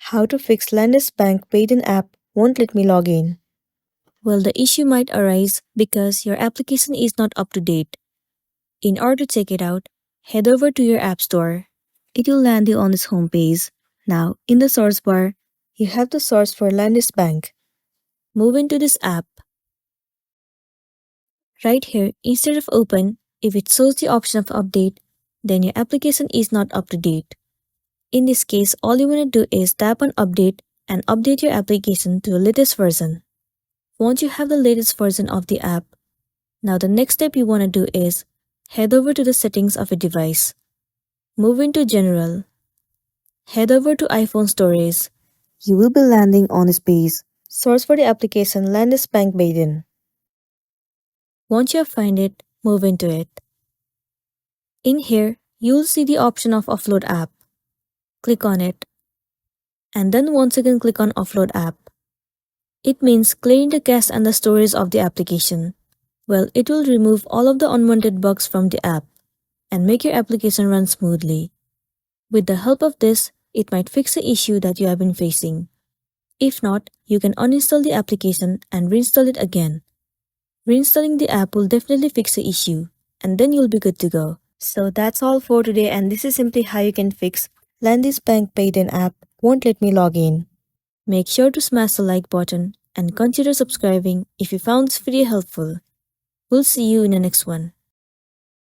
How to fix Landesbank Baden app won't let me log in. Well, the issue might arise because your application is not up to date. In order to check it out, head over to your App Store. It will land you on this homepage. Now, in the source bar, You have to search for Landesbank. move into this app. Right here, instead of open, if it shows the option of update, then your application is not up to date. In this case, all you want to do is tap on update and update your application to the latest version. Once you have the latest version of the app, now the next step you want to do is head over to the settings of a device. Move into General. Head over to iPhone Storage. You will be landing on this page. Search for the application Landesbank Baden. Once you find it, move into it. In here, you'll see the option of Offload App. Click on it. And then once again click on Offload App. It means clearing the cache and the storage of the application. Well, it will remove all of the unwanted bugs from the app and make your application run smoothly. With the help of this, it might fix the issue that you have been facing. If not, you can uninstall the application and reinstall it again. Reinstalling the app will definitely fix the issue, and then you'll be good to go. So that's all for today, and this is simply how you can fix Landesbank Baden app won't let me log in. Make sure to smash the like button and consider subscribing if you found this video helpful. We'll see you in the next one.